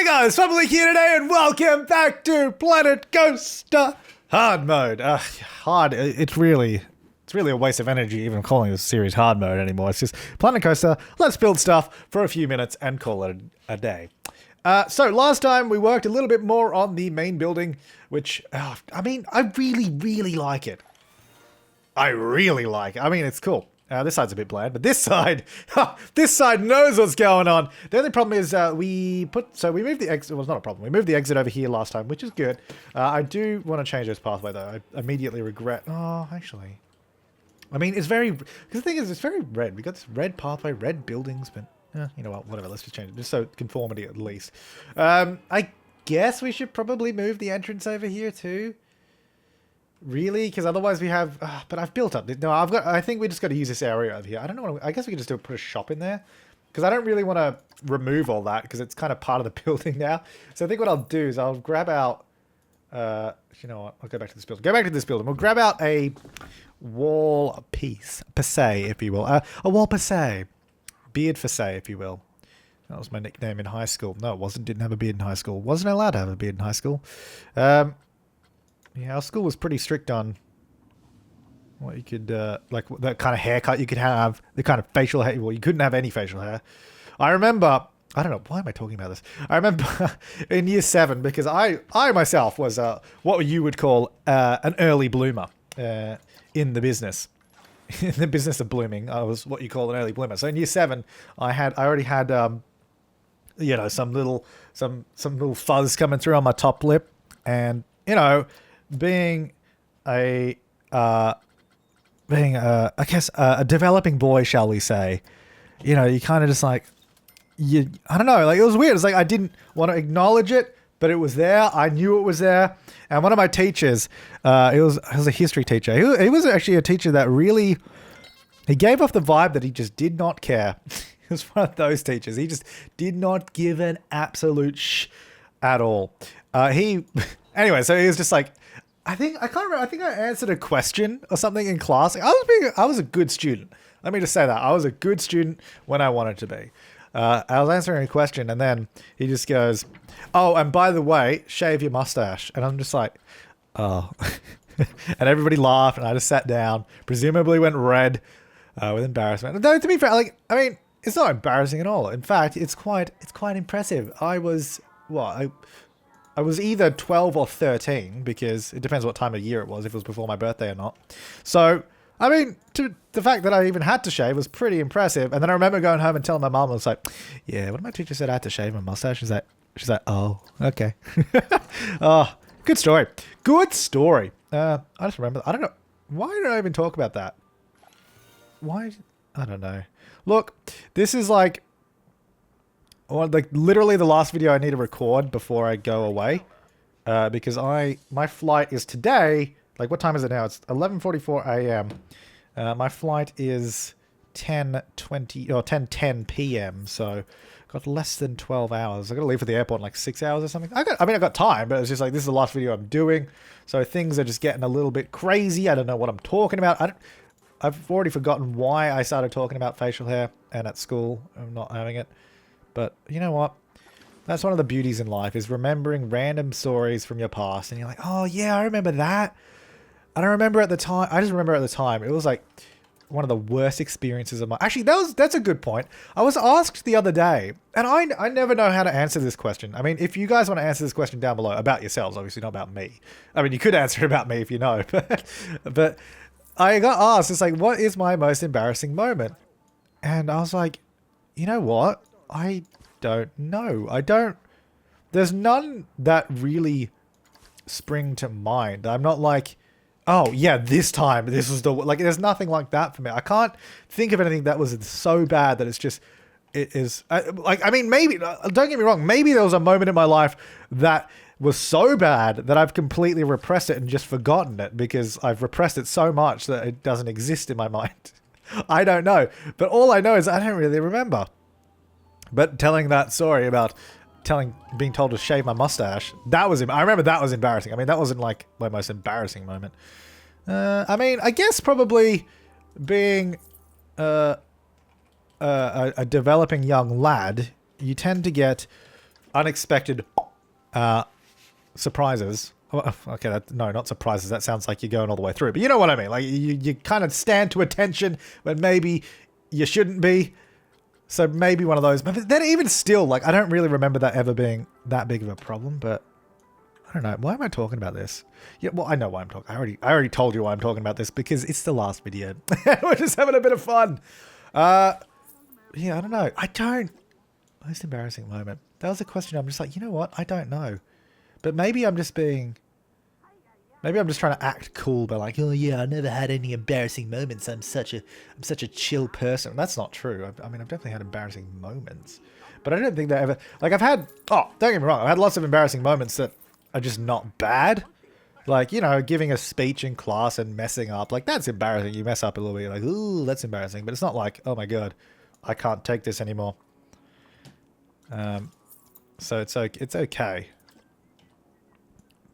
guys, Flabaliki here today, and welcome back to Planet Coaster Hard Mode. It's really a waste of energy even calling this series Hard Mode anymore. It's just Planet Coaster, let's build stuff for a few minutes and call it a day. So last time we worked a little bit more on the main building, which, I really like it. I mean, it's cool. This side's a bit bland, but this side, this side knows what's going on. The only problem is we moved the exit. Well, it's not a problem. We moved the exit over here last time, which is good. I do want to change this pathway though. I immediately regret. Oh, actually, I mean, it's very. Because the thing is, it's very red. We got this red pathway, red buildings, but you know what? Whatever. Let's just change it, just so conformity at least. I guess we should probably move the entrance over here too. Really? Because otherwise we have... but I've built up... No, I think we just got to use this area over here. I don't know. I guess we could just put a shop in there. Because I don't really want to remove all that. Because it's kind of part of the building now. So I think what I'll do is I'll grab out... you know what? I'll go back to this building. Go back to this building. We'll grab out a wall piece. Per se, if you will. A wall per se. Beard for se, if you will. That was my nickname in high school. No, it wasn't. Didn't have a beard in high school. Wasn't allowed to have a beard in high school. Yeah, our school was pretty strict on what you could, like the kind of haircut you could have, the kind of facial hair. Well, you couldn't have any facial hair. I remember, I don't know, why am I talking about this? I remember in year 7, because I myself was what you would call an early bloomer in the business. In the business of blooming, I was what you call an early bloomer. So in year 7, I already had, you know, some little fuzz coming through on my top lip, and you know. Being I guess a developing boy, shall we say, you know, you kind of just like, I don't know, like it was weird. It's like I didn't want to acknowledge it, but it was there. I knew it was there. And one of my teachers, he was a history teacher. He was actually a teacher that really, he gave off the vibe that he just did not care. He was one of those teachers. He just did not give an absolute at all. Anyway, so he was just like, I can't remember. I think I answered a question or something in class. I was a good student. Let me just say that I was a good student when I wanted to be. I was answering a question, and then he just goes, "Oh, and by the way, shave your mustache." And I'm just like, "Oh," and everybody laughed, and I just sat down. Presumably went red with embarrassment. Though to be fair, like I mean, it's not embarrassing at all. In fact, it's quite impressive. I was I was either 12 or 13, because it depends what time of year it was, if it was before my birthday or not. So, I mean, the fact that I even had to shave was pretty impressive. And then I remember going home and telling my mom, I was like, yeah, when my teacher said I had to shave my mustache, she's like, oh, okay. Oh, good story. Good story. I just remember, I don't know, why did I even talk about that? Why? I don't know. Look, this is like... or like literally the last video I need to record before I go away, because my flight is today. Like, what time is it now? It's 11:44 a.m. My flight is 10:20 or 10:10 p.m. So got less than 12 hours. I got to leave for the airport in like 6 hours or something. I got time, but it's just like this is the last video I'm doing, so things are just getting a little bit crazy. I don't know what I'm talking about. I've already forgotten why I started talking about facial hair, and at school I'm not having it. But you know what? That's one of the beauties in life, is remembering random stories from your past. And you're like, oh yeah, I remember that. I don't remember at the time. I just remember at the time. It was like one of the worst experiences of my... Actually, that's a good point. I was asked the other day, and I never know how to answer this question. I mean, if you guys want to answer this question down below, about yourselves, obviously not about me. I mean, you could answer it about me if you know. But I got asked, it's like, what is my most embarrassing moment? And I was like, you know what? I don't know. There's none that really spring to mind. I'm not like, oh yeah, this time, this was like, there's nothing like that for me. I can't think of anything that was so bad that it is, I mean, maybe, don't get me wrong, maybe there was a moment in my life that was so bad that I've completely repressed it and just forgotten it, because I've repressed it so much that it doesn't exist in my mind. I don't know. But all I know is I don't really remember. But telling that story about being told to shave my mustache, I remember that was embarrassing. I mean, that wasn't like my most embarrassing moment. I mean, I guess probably being a developing young lad, you tend to get unexpected surprises. Oh, okay, no, not surprises. That sounds like you're going all the way through. But you know what I mean. Like you kind of stand to attention when maybe you shouldn't be. So maybe one of those. But then even still, like I don't really remember that ever being that big of a problem. But I don't know. Why am I talking about this? Yeah, well, I know why I'm talking. I already told you why I'm talking about this because it's the last video. We're just having a bit of fun. Yeah, I don't know. Most embarrassing moment. That was a question. I'm just like, you know what? I don't know. But maybe I'm just trying to act cool by like, oh yeah, I never had any embarrassing moments. I'm such a chill person. That's not true. I mean, I've definitely had embarrassing moments, but I don't think that ever, like don't get me wrong. I've had lots of embarrassing moments that are just not bad. Like, you know, giving a speech in class and messing up. Like, that's embarrassing. You mess up a little bit. You're like, ooh, that's embarrassing. But it's not like, oh my God, I can't take this anymore. So it's okay.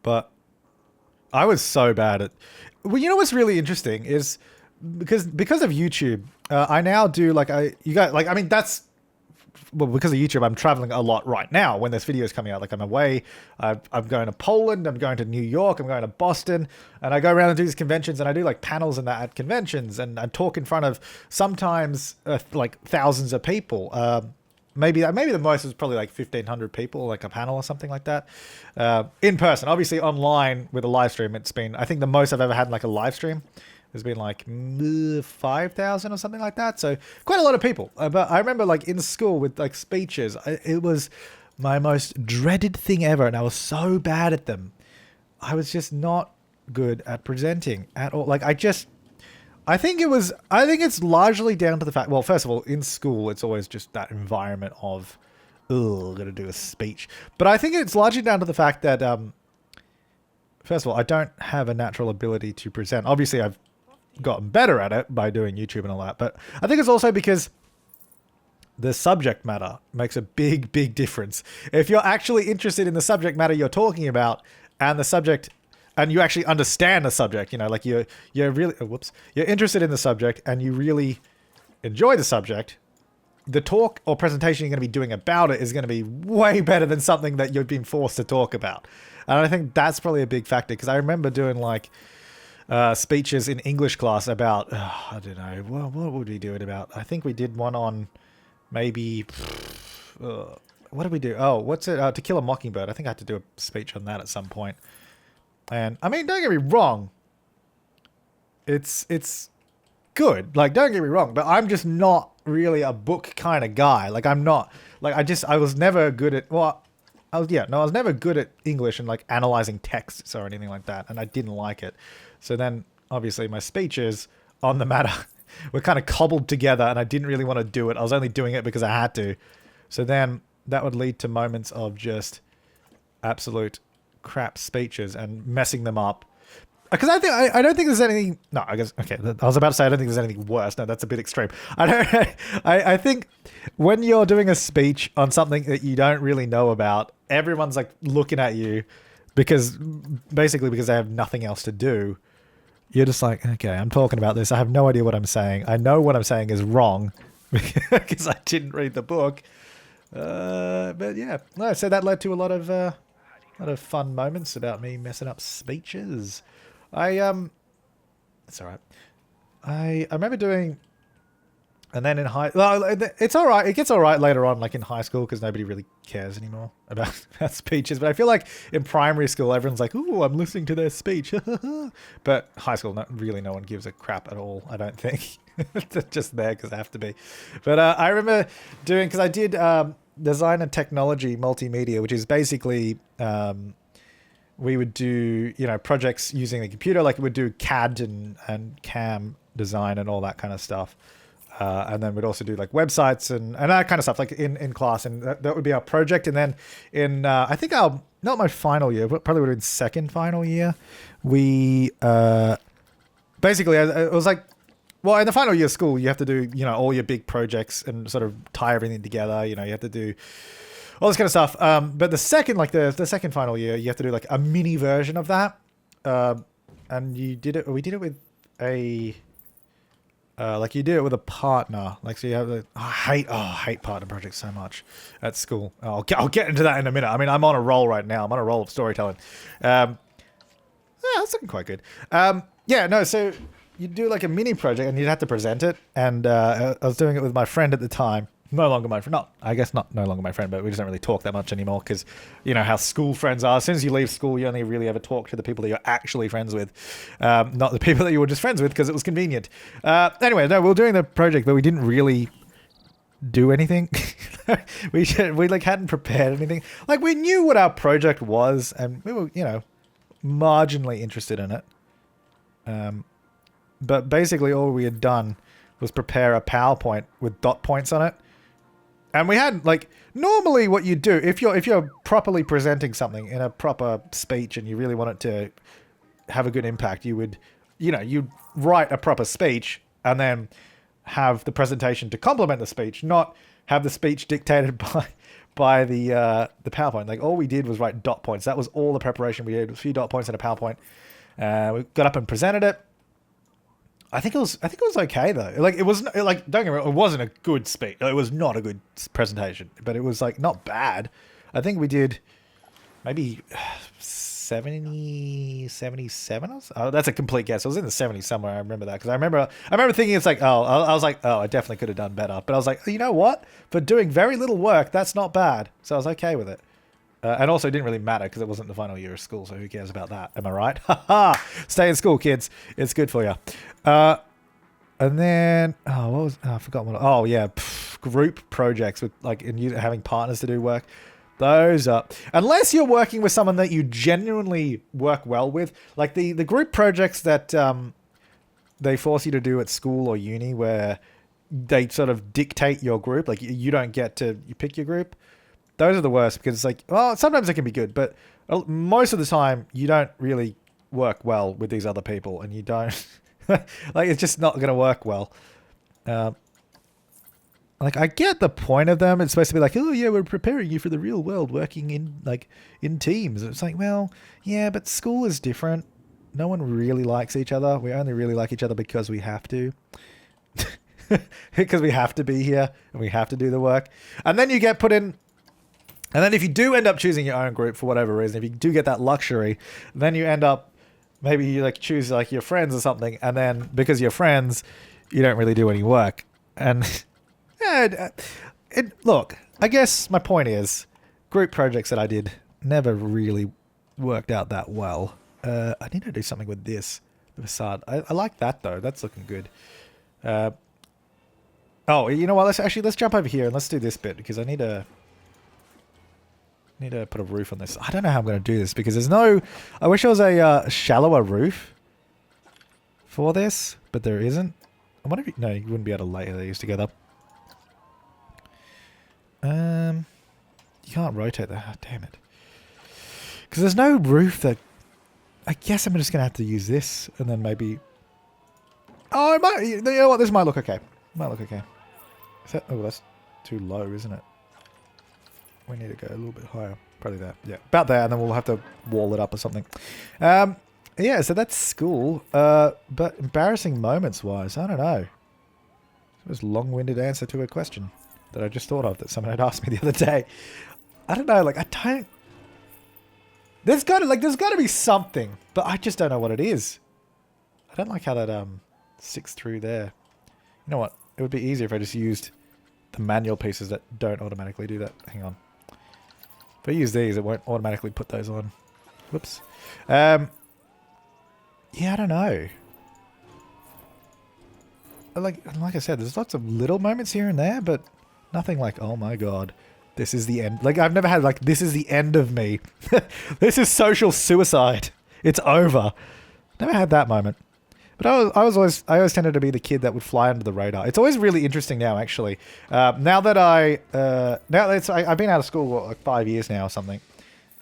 But I was so bad at... Well, you know what's really interesting is because of YouTube, I now do like that's... Well, because of YouTube, I'm traveling a lot right now when this video is coming out. Like I'm away, I'm going to Poland, I'm going to New York, I'm going to Boston, and I go around and do these conventions, and I do like panels and that at conventions, and I talk in front of sometimes like thousands of people. Maybe the most is probably like 1,500 people, like a panel or something like that. In person, obviously online with a live stream, it's been, I think the most I've ever had like a live stream has been like 5,000 or something like that. So quite a lot of people. But I remember like in school with like speeches, it was my most dreaded thing ever. And I was so bad at them. I was just not good at presenting at all. Like I think it's largely down to the fact, well, first of all, in school, it's always just that environment of, oh, I'm going to do a speech. But I think it's largely down to the fact that, first of all, I don't have a natural ability to present. Obviously, I've gotten better at it by doing YouTube and all that. But I think it's also because the subject matter makes a big, big difference. If you're actually interested in the subject matter you're talking about and the subject... and you actually understand the subject, you know, like you're really, you're interested in the subject and you really enjoy the subject, the talk or presentation you're going to be doing about it is going to be way better than something that you've been forced to talk about. And I think that's probably a big factor because I remember doing like speeches in English class about, I don't know, what would we do it about? I think we did one on maybe, what did we do? Oh, what's it? To Kill a Mockingbird. I think I had to do a speech on that at some point. And I mean, don't get me wrong. It's good. Like, don't get me wrong, but I'm just not really a book kind of guy. Like, I'm not like, I was never good at, I was never good at English and like analyzing texts or anything like that. And I didn't like it. So then obviously my speeches on the matter were kind of cobbled together and I didn't really want to do it. I was only doing it because I had to. So then that would lead to moments of just absolute crap speeches and messing them up. Because I don't think there's anything... No, I guess... Okay, I was about to say I don't think there's anything worse. No, that's a bit extreme. I think when you're doing a speech on something that you don't really know about, everyone's like looking at you because they have nothing else to do. You're just like, okay, I'm talking about this. I have no idea what I'm saying. I know what I'm saying is wrong because I didn't read the book. But yeah, no. So that led to a lot of fun moments about me messing up speeches. It's all right. I remember doing, and then in it's all right. It gets all right later on, like in high school, because nobody really cares anymore about speeches. But I feel like in primary school, everyone's like, "Ooh, I'm listening to their speech." But high school, no one gives a crap at all. I don't think. They're just there because they have to be. But I remember doing, because I did design and technology multimedia, which is basically we would do, you know, projects using the computer, like we would do CAD and CAM design and all that kind of stuff. And then we'd also do like websites and that kind of stuff, like in class. And that would be our project. And then in, I think not my final year, but probably would have been second final year, we basically, it was like, well, in the final year of school, you have to do, you know, all your big projects and sort of tie everything together. You know, you have to do all this kind of stuff. But the second, like the second final year, you have to do like a mini version of that. And we did it with Like you do it with a partner. Like so you have the I hate partner projects so much at school. I'll get into that in a minute. I mean, I'm on a roll right now. I'm on a roll of storytelling. Yeah, that's looking quite good. Yeah, no, so you do like a mini project and you'd have to present it. And I was doing it with my friend at the time. No longer my friend. Not no longer my friend, but we just don't really talk that much anymore because you know how school friends are. As soon as you leave school, you only really ever talk to the people that you're actually friends with, not the people that you were just friends with because it was convenient. Anyway, no, we were doing the project, but we didn't really do anything. we like hadn't prepared anything. Like we knew what our project was, and we were marginally interested in it. But basically, all we had done was prepare a PowerPoint with dot points on it. And we had like normally what you do if you're properly presenting something in a proper speech and you really want it to have a good impact, you would you'd write a proper speech and then have the presentation to complement the speech, not have the speech dictated by the PowerPoint. Like all we did was write dot points. That was all the preparation we did. A few dot points in a PowerPoint. We got up and presented it. I think it was okay though. Like it wasn't like don't get me wrong, it wasn't a good speech. It was not a good presentation, but it was like not bad. I think we did maybe 70, 77 or so. Oh, that's a complete guess. I was in the 70s somewhere. I remember that because I remember thinking it's like I was like I definitely could have done better. But I was like, you know what? For doing very little work, that's not bad. So I was okay with it. And also, it didn't really matter because it wasn't the final year of school, so who cares about that? Am I right? Ha! Stay in school, kids. It's good for you. And then, I forgot what. Oh yeah, group projects with like having partners to do work. Those are unless you're working with someone that you genuinely work well with, like the group projects that they force you to do at school or uni, where they sort of dictate your group. Like you don't get to pick your group. Those are the worst because it's like, well, sometimes it can be good, but most of the time you don't really work well with these other people and you don't, like, it's just not going to work well. Like, I get the point of them. It's supposed to be like, oh, yeah, we're preparing you for the real world working in teams. It's like, well, yeah, but school is different. No one really likes each other. We only really like each other because we have to. Because we have to be here and we have to do the work. And then you get put in. And then if you do end up choosing your own group for whatever reason, if you do get that luxury, then you end up, maybe you like choose like your friends or something. And then because you're friends, you don't really do any work. And look, I guess my point is group projects that I did never really worked out that well. I need to do something with this facade. I like that though. That's looking good. Oh, you know what? Let's jump over here and let's do this bit because I need to put a roof on this. I don't know how I'm going to do this because there's no... I wish there was a shallower roof for this, but there isn't. I wonder if you wouldn't be able to layer these together. You can't rotate that. Oh, damn it. Because there's no roof that... I guess I'm just going to have to use this and then maybe... Oh, it might... You know what? This might look okay. Might look okay. Is that... Oh, that's too low, isn't it? We need to go a little bit higher. Probably there. Yeah, about there, and then we'll have to wall it up or something. Yeah, so that's school. But embarrassing moments-wise, I don't know. It was a long-winded answer to a question that I just thought of that someone had asked me the other day. I don't know, like, I don't... There's got to be something, but I just don't know what it is. I don't like how that sticks through there. You know what? It would be easier if I just used the manual pieces that don't automatically do that. Hang on. If I use these, it won't automatically put those on. Whoops. Yeah, I don't know. Like I said, there's lots of little moments here and there, but nothing like, oh my god, this is the end. Like, I've never had, like, this is the end of me. This is social suicide. It's over. Never had that moment. But I always tended to be the kid that would fly under the radar. It's always really interesting now, actually. Now that I've been out of school like 5 years now or something.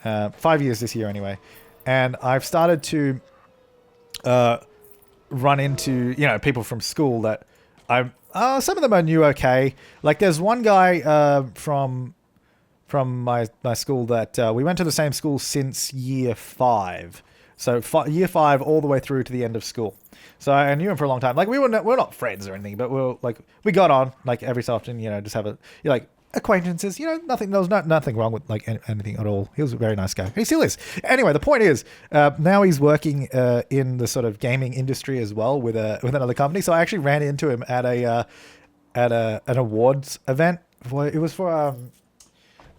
5 years this year anyway, and I've started to run into people from school that some of them I knew okay. Like there's one guy from my school that we went to the same school since year 5. So year 5 all the way through to the end of school. So I knew him for a long time. Like we're not friends or anything, but we got on like every so often. Just have like acquaintances. Nothing. There was nothing wrong with like anything at all. He was a very nice guy. He still is. Anyway, the point is, now he's working in the sort of gaming industry as well with another company. So I actually ran into him at an awards event. It was for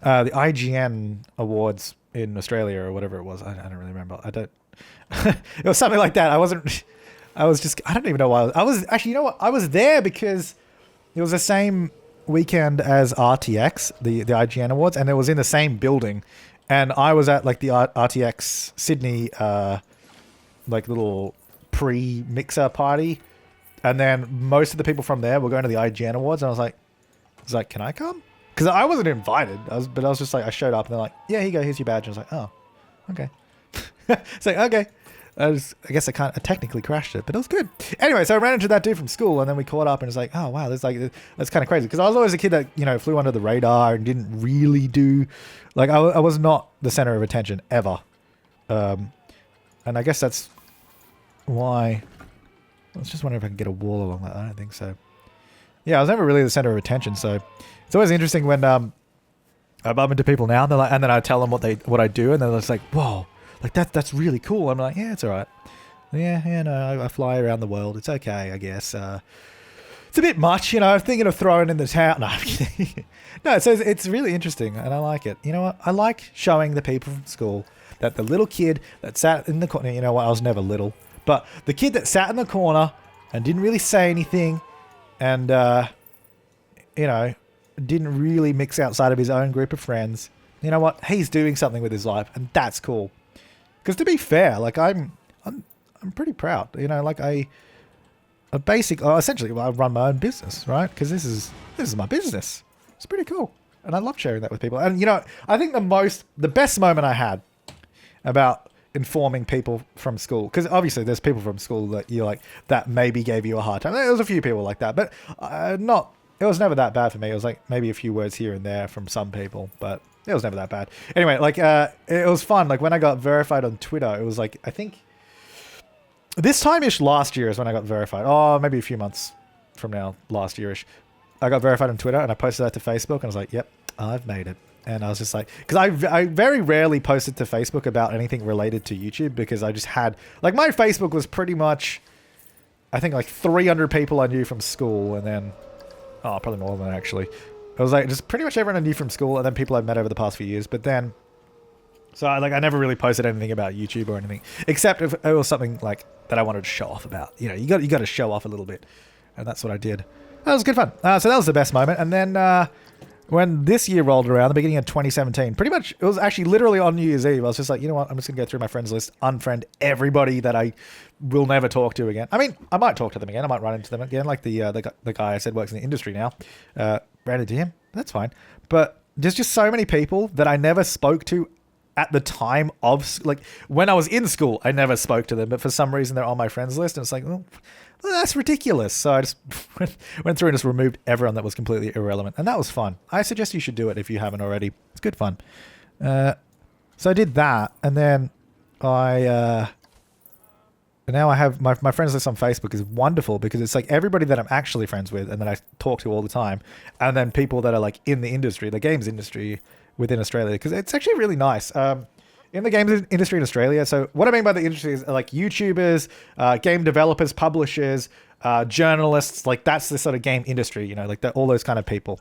the IGN awards in Australia or whatever it was. I don't really remember. It was something like that. I don't even know why. I was actually, I was there because it was the same weekend as RTX, the IGN awards, and it was in the same building. And I was at like the RTX Sydney, like little pre-mixer party. And then most of the people from there were going to the IGN awards. And I was like, can I come? Because I wasn't invited. I was just like, I showed up and they're like, yeah, here you go. Here's your badge. And I was like, oh, okay. It's like, okay. I guess I technically crashed it, but it was good. Anyway, so I ran into that dude from school and then we caught up and it's like, oh wow, that's kind of crazy. Because I was always a kid that, flew under the radar and didn't really do, like I was not the center of attention ever. And I guess that's why, I was just wondering if I can get a wall along that. I don't think so. Yeah, I was never really the center of attention. So it's always interesting when I bump into people now and they're like, and then I tell them what I do and they're just like, whoa. Like that's really cool. I'm like, yeah, it's all right. Yeah, no, I fly around the world. It's okay, I guess. It's a bit much, I'm thinking of throwing in the towel. No, I'm kidding. No, so it's really interesting, and I like it. You know what? I like showing the people from school that the little kid that sat in the corner. You know what? I was never little, but the kid that sat in the corner and didn't really say anything, and didn't really mix outside of his own group of friends. You know what? He's doing something with his life, and that's cool. Because to be fair, like I'm pretty proud. Like essentially I run my own business, right? Because this is my business. It's pretty cool, and I love sharing that with people. And I think the best moment I had about informing people from school, because obviously there's people from school that that maybe gave you a hard time. There was a few people like that, but it was never that bad for me. It was like maybe a few words here and there from some people, but it was never that bad. Anyway, like it was fun. Like when I got verified on Twitter, it was like, I think this time-ish last year is when I got verified. Oh, maybe a few months from now, last year-ish. I got verified on Twitter and I posted that to Facebook and I was like, yep, I've made it. And I was just like, because I very rarely posted to Facebook about anything related to YouTube, because I just had, like, my Facebook was pretty much, I think like 300 people I knew from school, and then, oh, probably more than that actually. It was like just pretty much everyone I knew from school, and then people I've met over the past few years. But then, so I never really posted anything about YouTube or anything, except if it was something like that I wanted to show off about. You got to show off a little bit, and that's what I did. That was good fun. So that was the best moment. And then when this year rolled around, the beginning of 2017, pretty much it was actually literally on New Year's Eve. I was just like, you know what? I'm just gonna go through my friends list, unfriend everybody that I will never talk to again. I mean, I might talk to them again. I might run into them again, like the guy I said works in the industry now. Ran into him. That's fine. But there's just so many people that I never spoke to at the time of, like, when I was in school, I never spoke to them, but for some reason they're on my friends list, and it's like, well, that's ridiculous. So I just went through and just removed everyone that was completely irrelevant, and that was fun. I suggest you should do it if you haven't already. It's good fun. So I did that, and then now I have my friends list on Facebook is wonderful, because it's like everybody that I'm actually friends with and that I talk to all the time, and then people that are like in the industry, the games industry within Australia, because it's actually really nice. In the games industry in Australia, so what I mean by the industry is like YouTubers, game developers, publishers, journalists, like that's the sort of game industry, like all those kind of people.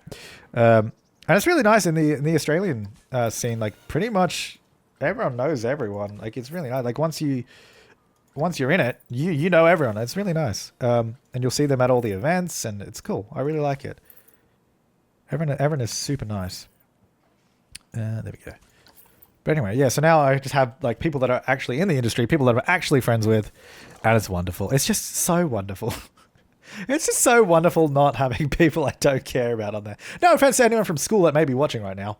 And it's really nice in the Australian scene, like pretty much everyone knows everyone. Like it's really nice. Like once you're in it, you know everyone. It's really nice. And you'll see them at all the events, and it's cool. I really like it. Everyone is super nice. There we go. But anyway, yeah, so now I just have like people that are actually in the industry, people that I'm actually friends with, and it's wonderful. It's just so wonderful. It's just so wonderful not having people I don't care about on there. No offense to anyone from school that may be watching right now.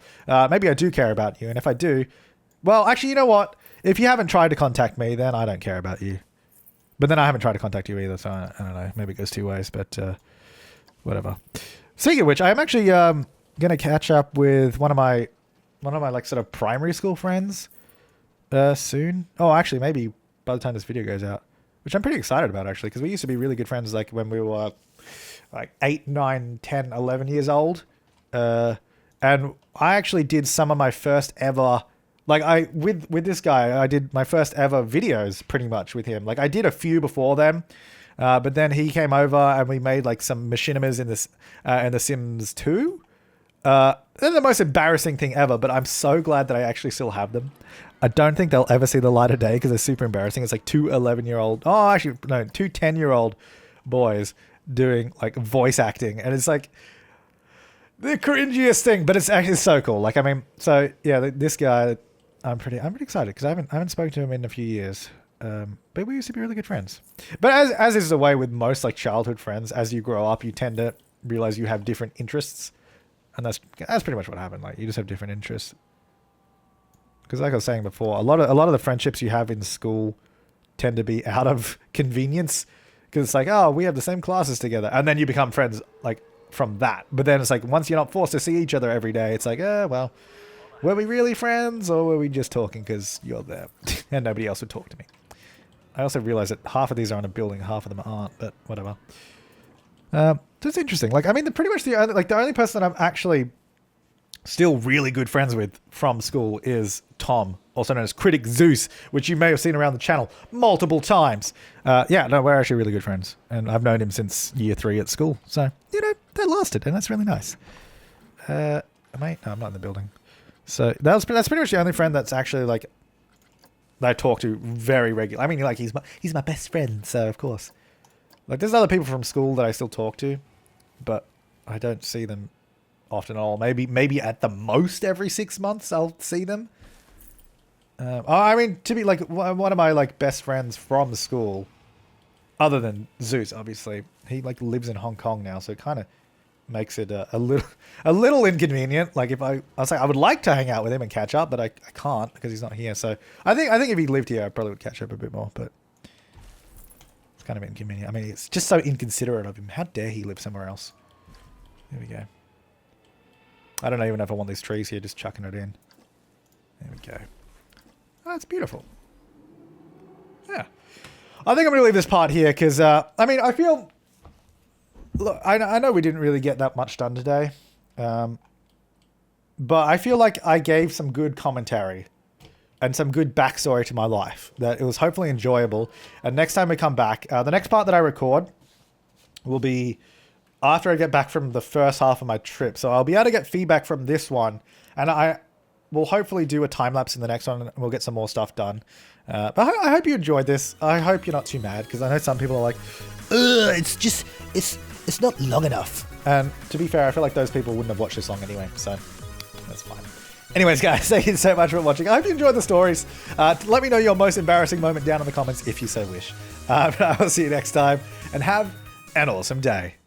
Maybe I do care about you, and if I do, well, actually, you know what? If you haven't tried to contact me, then I don't care about you. But then I haven't tried to contact you either, so I don't know. Maybe it goes two ways, but whatever. Speaking of which, I'm actually going to catch up with one of my like sort of primary school friends soon. Oh, actually, maybe by the time this video goes out, which I'm pretty excited about actually, because we used to be really good friends like when we were like 8, 9, 10, 11 years old. And I actually did some of my first ever, like with this guy, I did my first ever videos pretty much with him. Like I did a few before them, but then he came over and we made like some machinimas in The Sims 2. They're the most embarrassing thing ever, but I'm so glad that I actually still have them. I don't think they'll ever see the light of day because they're super embarrassing. It's like two 11-year-old, oh, actually, no, two 10-year-old boys doing like voice acting. And it's like the cringiest thing, but it's actually so cool. Like, I mean, so yeah, this guy, I'm pretty excited because I haven't spoken to him in a few years. But we used to be really good friends. But as is the way with most like childhood friends, as you grow up, you tend to realize you have different interests. And that's pretty much what happened. Like you just have different interests. Because like I was saying before, a lot of the friendships you have in school tend to be out of convenience. Because it's like, oh, we have the same classes together, and then you become friends like from that. But then it's like once you're not forced to see each other every day, it's like, well, were we really friends or were we just talking because you're there and nobody else would talk to me? I also realized that half of these are on a building, half of them aren't. But whatever. That's interesting. Like, I mean, pretty much the only person that I'm actually still really good friends with from school is Tom, also known as Critic Zeus, which you may have seen around the channel multiple times. Yeah, no, we're actually really good friends, and I've known him since year 3 at school. So, you know, that lasted, and that's really nice. No, I'm not in the building. So that's pretty much the only friend that's actually like that I talk to very regularly. I mean, like he's my best friend, so of course. Like, there's other people from school that I still talk to, but I don't see them often at all. Maybe at the most every 6 months I'll see them. I mean, to be like one of my like best friends from school, other than Zeus, obviously, he like lives in Hong Kong now, so it kind of makes it a little inconvenient. Like if I say I would like to hang out with him and catch up, but I can't because he's not here. So I think if he lived here, I probably would catch up a bit more, but. Kind of inconvenient. I mean, it's just so inconsiderate of him. How dare he live somewhere else? There we go. I don't even know if I want these trees here, just chucking it in. There we go. Oh, it's beautiful. Yeah. I think I'm going to leave this part here because, I mean, I feel... Look, I know we didn't really get that much done today. But I feel like I gave some good commentary and some good backstory to my life, that it was hopefully enjoyable. And next time we come back, the next part that I record will be after I get back from the first half of my trip. So I'll be able to get feedback from this one, and I will hopefully do a time-lapse in the next one, and we'll get some more stuff done. But I hope you enjoyed this. I hope you're not too mad, because I know some people are like, ugh, it's not long enough. And to be fair, I feel like those people wouldn't have watched this long anyway, so that's fine. Anyways, guys, thank you so much for watching. I hope you enjoyed the stories. Let me know your most embarrassing moment down in the comments if you so wish. I will see you next time, and have an awesome day.